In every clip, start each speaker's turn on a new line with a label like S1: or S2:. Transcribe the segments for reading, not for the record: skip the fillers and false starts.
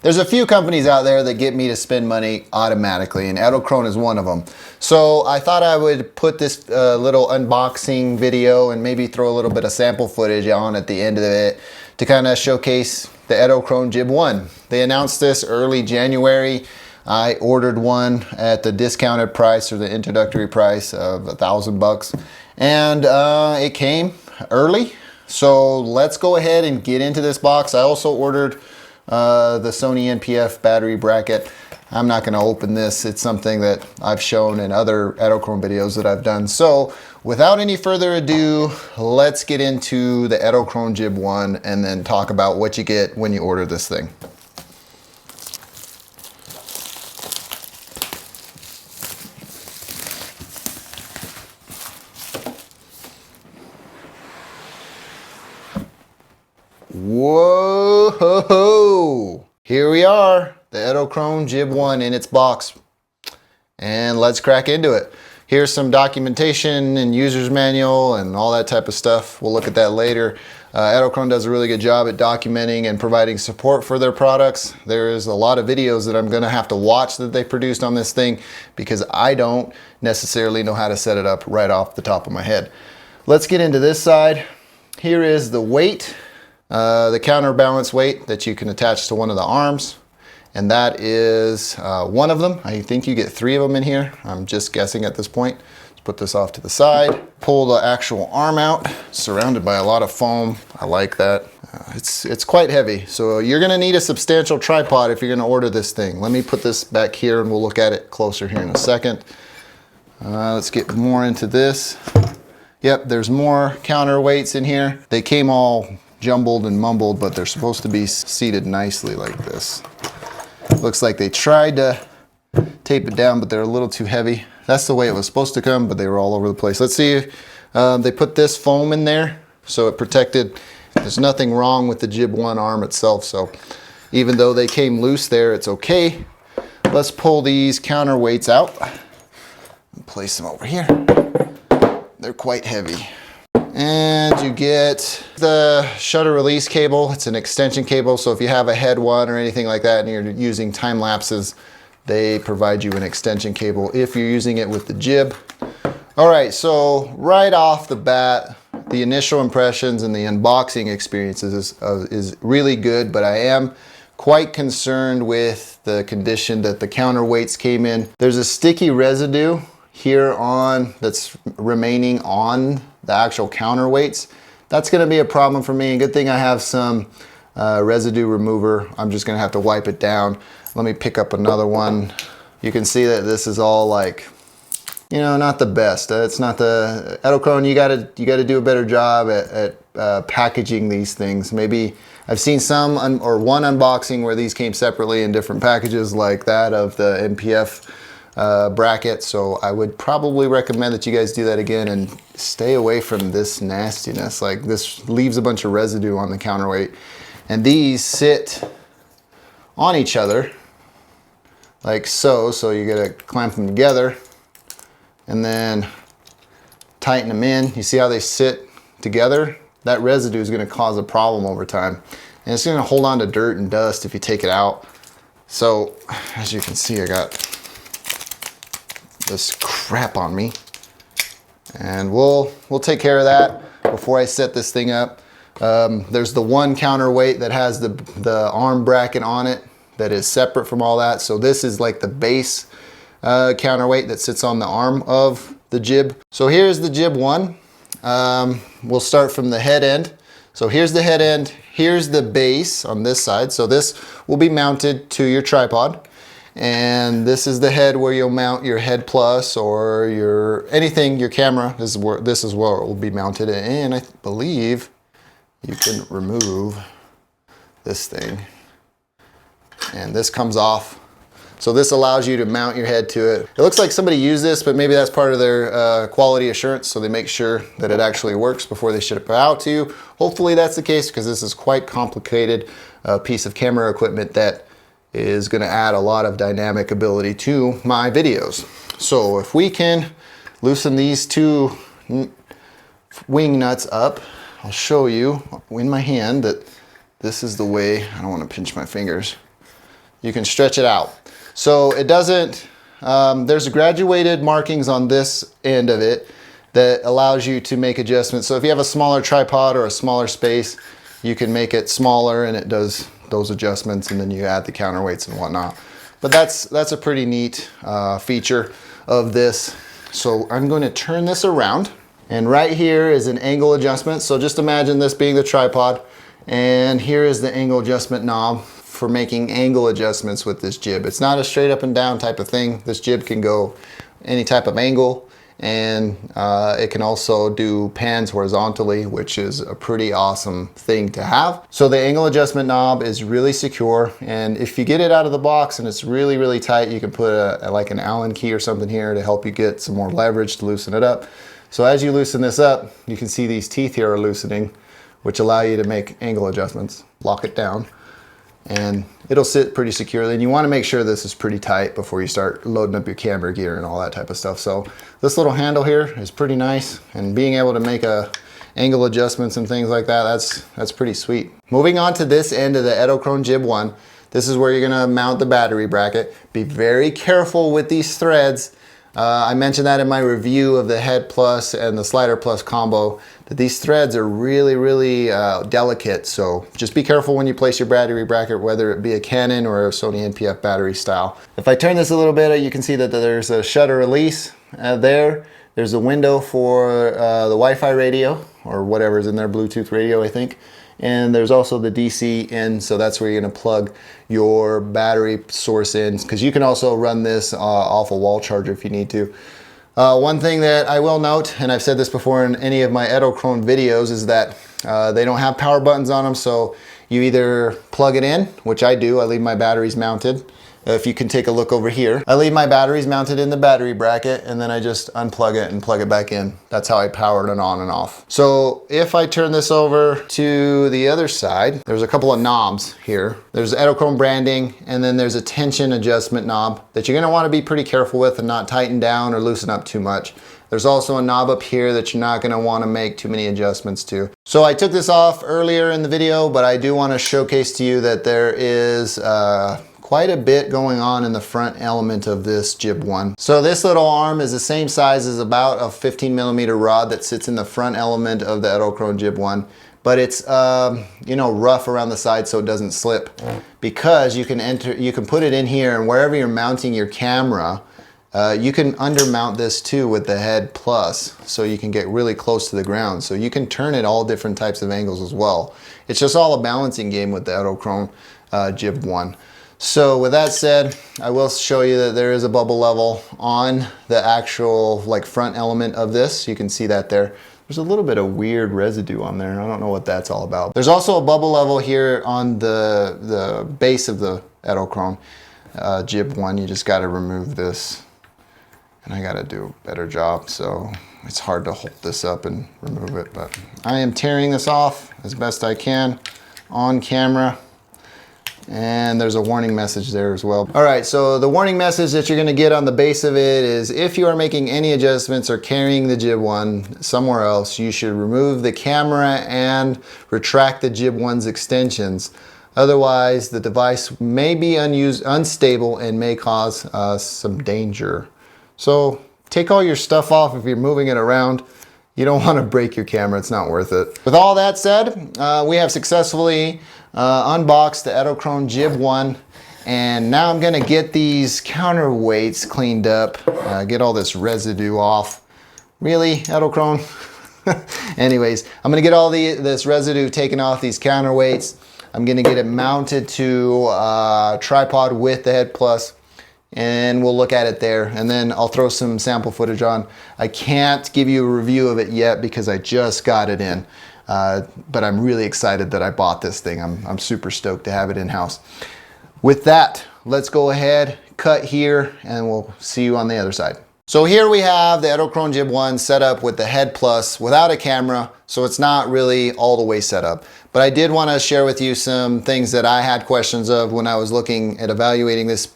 S1: There's a few companies out there that get me to spend money automatically, and edelkrone is one of them. So I thought I would put this little unboxing video and maybe throw a little bit of sample footage on at the end of it to kind of showcase the edelkrone JibONE. They announced this early January. I ordered one at the discounted price, or the introductory price of $1,000, and it came early. So let's go ahead and get into this box. I also ordered the Sony NPF battery bracket. I'm not going to open this. It's something that I've shown in other edelkrone videos that I've done. So without any further ado, let's get into the edelkrone JibONE and then talk about what you get when you order this thing. Whoa! Here we are, the edelkrone JibONE in its box. And let's crack into it. Here's some documentation and user's manual and all that type of stuff. We'll look at that later. Edelkrone does a really good job at documenting and providing support for their products. There is a lot of videos that I'm gonna have to watch that they produced on this thing because I don't necessarily know how to set it up right off the top of my head. Let's get into this side. Here is the weight. The counterbalance weight that you can attach to one of the arms, and that is one of them. I think you get 3 of them in here. I'm just guessing at this point. Let's put this off to the side. Pull the actual arm out, surrounded by a lot of foam. I like that. It's quite heavy, so you're gonna need a substantial tripod if you're gonna order this thing. Let me put this back here and we'll look at it closer here in a second. Let's get more into this. Yep, there's more counterweights in here. They came all jumbled and mumbled, but they're supposed to be seated nicely like this. Looks like they tried to tape it down, but they're a little too heavy. That's the way it was supposed to come, but they were all over the place. Let's see if they put this foam in there so it protected. There's nothing wrong with the JibONE arm itself, so even though they came loose there, it's okay. Let's pull these counterweights out and place them over here. They're quite heavy. And you get the shutter release cable. It's an extension cable, so if you have a head one or anything like that and you're using time lapses, they provide you an extension cable if you're using it with the jib. All right, so right off the bat, the initial impressions and the unboxing experiences is really good, but I am quite concerned with the condition that the counterweights came in. There's a sticky residue here on that's remaining on the actual counterweights. That's going to be a problem for me. Good thing I have some residue remover. I'm just going to have to wipe it down. Let me pick up another one. You can see that this is all like, you know, not the best. It's not the edelkrone. You got to do a better job at packaging these things. Maybe I've seen some or one unboxing where these came separately in different packages, like that of the NPF bracket. So I would probably recommend that you guys do that again and stay away from this nastiness. Like, this leaves a bunch of residue on the counterweight, and these sit on each other like so. So you gotta clamp them together and then tighten them in. You see how they sit together? That residue is gonna cause a problem over time, and it's gonna hold on to dirt and dust if you take it out. So as you can see, I got this crap on me, and we'll take care of that before I set this thing up. There's the one counterweight that has the arm bracket on it that is separate from all that. So this is like the base counterweight that sits on the arm of the jib. So here's the JibONE. We'll start from the head end. So here's the head end, here's the base on this side. So this will be mounted to your tripod. And this is the head where you'll mount your head plus or your camera. This is where it will be mounted. And I believe you can remove this thing, and this comes off. So this allows you to mount your head to it. It looks like somebody used this, but maybe that's part of their quality assurance, so they make sure that it actually works before they ship it out to you. Hopefully that's the case, because this is quite complicated piece of camera equipment that is going to add a lot of dynamic ability to my videos. So if we can loosen these two wing nuts up, I'll show you in my hand that this is the way. I don't want to pinch my fingers. you can stretch it out. So it doesn't, there's graduated markings on this end of it that allows you to make adjustments. So if you have a smaller tripod or a smaller space, you can make it smaller and it does those adjustments, and then you add the counterweights and whatnot. But that's a pretty neat feature of this. So I'm going to turn this around, and right here is an angle adjustment. So just imagine this being the tripod, and here is the angle adjustment knob for making angle adjustments with this jib. It's not a straight up and down type of thing. This jib can go any type of angle, and it can also do pans horizontally, which is a pretty awesome thing to have. So the angle adjustment knob is really secure, and if you get it out of the box and it's really, really tight, you can put like an Allen key or something here to help you get some more leverage to loosen it up. So as you loosen this up, you can see these teeth here are loosening, which allow you to make angle adjustments. Lock it down, and it'll sit pretty securely. And you want to make sure this is pretty tight before you start loading up your camera gear and all that type of stuff. So this little handle here is pretty nice, and being able to make angle adjustments and things like that, that's pretty sweet. Moving on to this end of the edelkrone JibONE, this is where you're going to mount the battery bracket. Be very careful with these threads. I mentioned that in my review of the Head Plus and the Slider Plus combo, that these threads are really, really delicate. So just be careful when you place your battery bracket, whether it be a Canon or a Sony NPF battery style. If I turn this a little bit, you can see that there's a shutter release there. There's a window for the Wi-Fi radio, or whatever's in there, Bluetooth radio, I think. And there's also the DC in, so that's where you're gonna plug your battery source in, because you can also run this off a wall charger if you need to. One thing that I will note, and I've said this before in any of my edelkrone videos, is that they don't have power buttons on them, so you either plug it in, which I do, I leave my batteries mounted. If you can take a look over here, I leave my batteries mounted in the battery bracket, and then I just unplug it and plug it back in. That's how I power it on and off. So if I turn this over to the other side, there's a couple of knobs here. There's edelkrone branding, and then there's a tension adjustment knob that you're gonna wanna be pretty careful with and not tighten down or loosen up too much. There's also a knob up here that you're not gonna wanna make too many adjustments to. So I took this off earlier in the video, but I do wanna showcase to you that there is quite a bit going on in the front element of this JibONE. So this little arm is the same size as about a 15mm rod that sits in the front element of the edelkrone JibONE, but it's you know, rough around the side so it doesn't slip, because you can put it in here, and wherever you're mounting your camera, you can undermount this too with the Head Plus, so you can get really close to the ground. So you can turn it all different types of angles as well. It's just all a balancing game with the edelkrone JibONE. So with that said, I will show you that there is a bubble level on the actual like front element of this. You can see that there. There's a little bit of weird residue on there. I don't know what that's all about. There's also a bubble level here on the base of the edelkrone JibONE. You just got to remove this, and I got to do a better job. So it's hard to hold this up and remove it, but I am tearing this off as best I can on camera. And there's a warning message there as well. All right, so the warning message that you're gonna get on the base of it is, if you are making any adjustments or carrying the JibONE somewhere else, you should remove the camera and retract the JibONE's extensions. Otherwise, the device may be unstable and may cause some danger. So take all your stuff off if you're moving it around. You don't want to break your camera, it's not worth it. With all that said, we have successfully unboxed the edelkrone JibONE, and now I'm gonna get these counterweights cleaned up, get all this residue off. Really, edelkrone? Anyways, I'm gonna get all this residue taken off these counterweights. I'm gonna get it mounted to a tripod with the Head Plus, and we'll look at it there, and then I'll throw some sample footage on. I can't give you a review of it yet because I just got it in, but I'm really excited that I bought this thing. I'm super stoked to have it in-house. With that, let's go ahead, cut here, and we'll see you on the other side. So here we have the edelkrone JibONE set up with the Head Plus without a camera, so it's not really all the way set up. But I did want to share with you some things that I had questions of when I was looking at evaluating this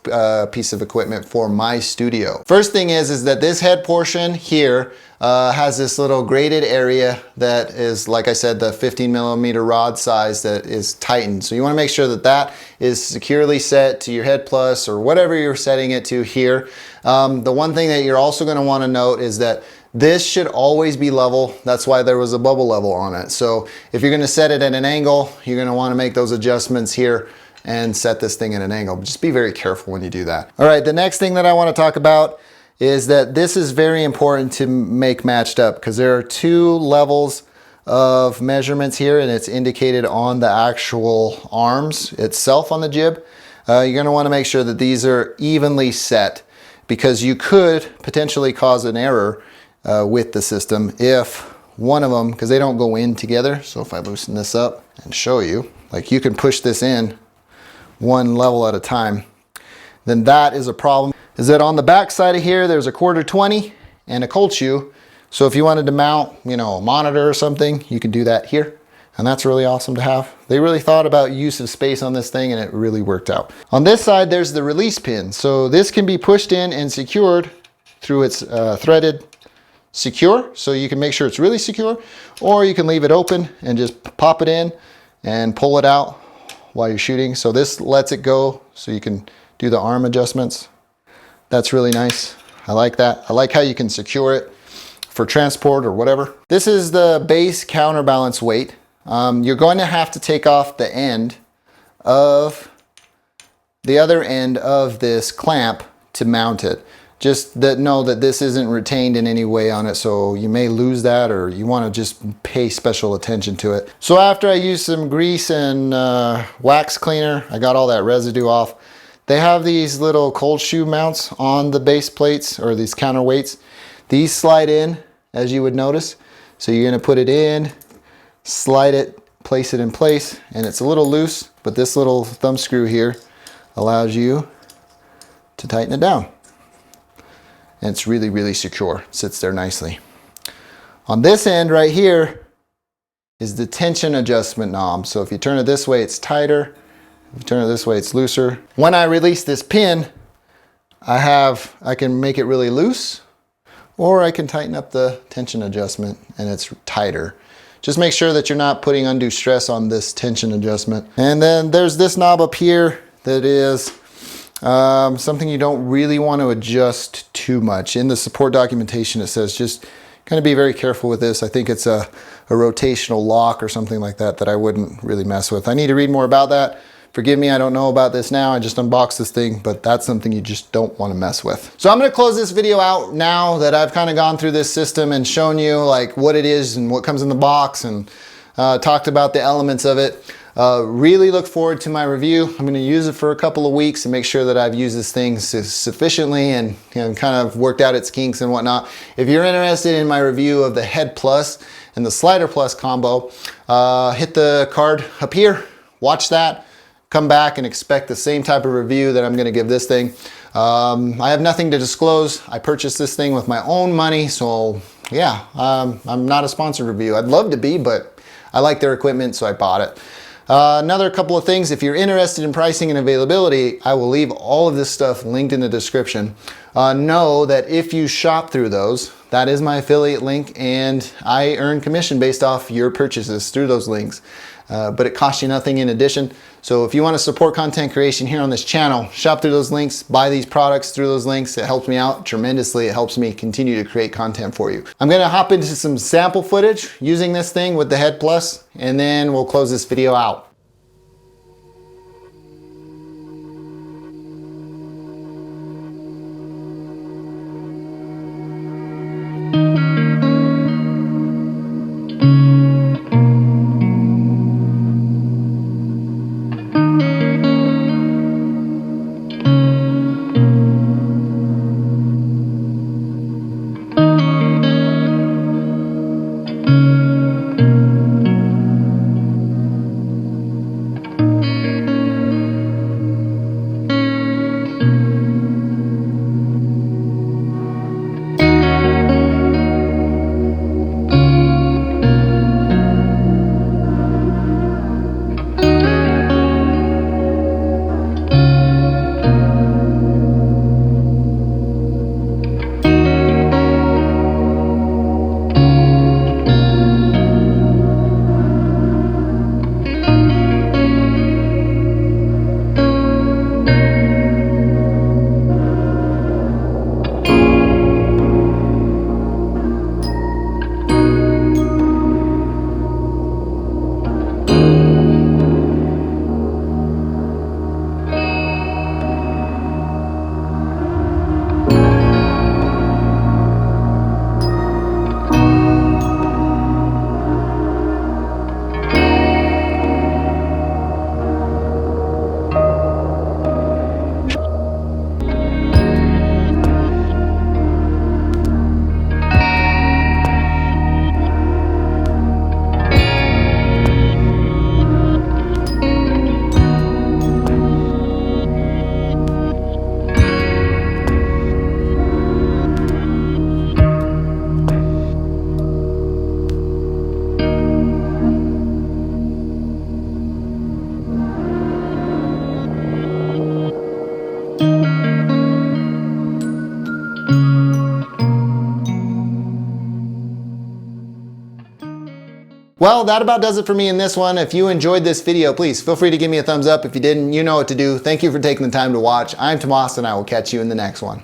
S1: piece of equipment for my studio. First thing is that this head portion here has this little graded area that is, like I said, the 15mm rod size that is tightened. So you want to make sure that that is securely set to your head plus or whatever you're setting it to here. The one thing that you're also going to want to note is that this should always be level. That's why there was a bubble level on it. So if you're going to set it at an angle, you're going to want to make those adjustments here and set this thing at an angle. Just be very careful when you do that. All right, the next thing that I want to talk about is that this is very important to make matched up, because there are two levels of measurements here, and it's indicated on the actual arms itself on the jib. You're going to want to make sure that these are evenly set, because you could potentially cause an error with the system if one of them, because they don't go in together. So if I loosen this up and show you, like you can push this in one level at a time, then that is a problem. Is that on the back side of here, there's a 1/4-20 and a cold shoe. So if you wanted to mount, you know, a monitor or something, you can do that here. And that's really awesome to have. They really thought about use of space on this thing, and it really worked out. On this side, there's the release pin. So this can be pushed in and secured through its threaded secure, so you can make sure it's really secure, or you can leave it open and just pop it in and pull it out while you're shooting. So this lets it go so you can do the arm adjustments. That's really nice. I like that. I like how you can secure it for transport or whatever. This is the base counterbalance weight. You're going to have to take off the end of the other end of this clamp to mount it. Just know that this isn't retained in any way on it, so you may lose that, or you want to just pay special attention to it. So after I used some grease and wax cleaner, I got all that residue off. They have these little cold shoe mounts on the base plates, or these counterweights. These slide in, as you would notice. So you're going to put it in, slide it, place it in place, and it's a little loose, but this little thumb screw here allows you to tighten it down. And it's really, really secure. It sits there nicely. On this end right here is the tension adjustment knob. So if you turn it this way, it's tighter. If you turn it this way, it's looser. When I release this pin, I can make it really loose, or I can tighten up the tension adjustment and it's tighter. Just make sure that you're not putting undue stress on this tension adjustment. And then there's this knob up here that is something you don't really want to adjust too much. In the support documentation, it says just kind of be very careful with this. I think it's a rotational lock or something like that that I wouldn't really mess with. I need to read more about that. Forgive me, I don't know about this now. I just unboxed this thing, but that's something you just don't want to mess with. So I'm going to close this video out now that I've kind of gone through this system and shown you like what it is and what comes in the box, and talked about the elements of it. Really look forward to my review. I'm going to use it for a couple of weeks and make sure that I've used this thing sufficiently and kind of worked out its kinks and whatnot. If you're interested in my review of the Head Plus and the Slider Plus combo, hit the card up here, watch that, come back and expect the same type of review that I'm going to give this thing. I have nothing to disclose. I purchased this thing with my own money, so yeah, I'm not a sponsored review. I'd love to be, but I like their equipment, so I bought it. Another couple of things, if you're interested in pricing and availability, I will leave all of this stuff linked in the description. Know that if you shop through those, that is my affiliate link, and I earn commission based off your purchases through those links. But it costs you nothing in addition. So if you want to support content creation here on this channel, shop through those links, buy these products through those links. It helps me out tremendously. It helps me continue to create content for you. I'm going to hop into some sample footage using this thing with the Head Plus, and then we'll close this video out. Well, that about does it for me in this one. If you enjoyed this video, please feel free to give me a thumbs up. If you didn't, you know what to do. Thank you for taking the time to watch. I'm Tomas, and I will catch you in the next one.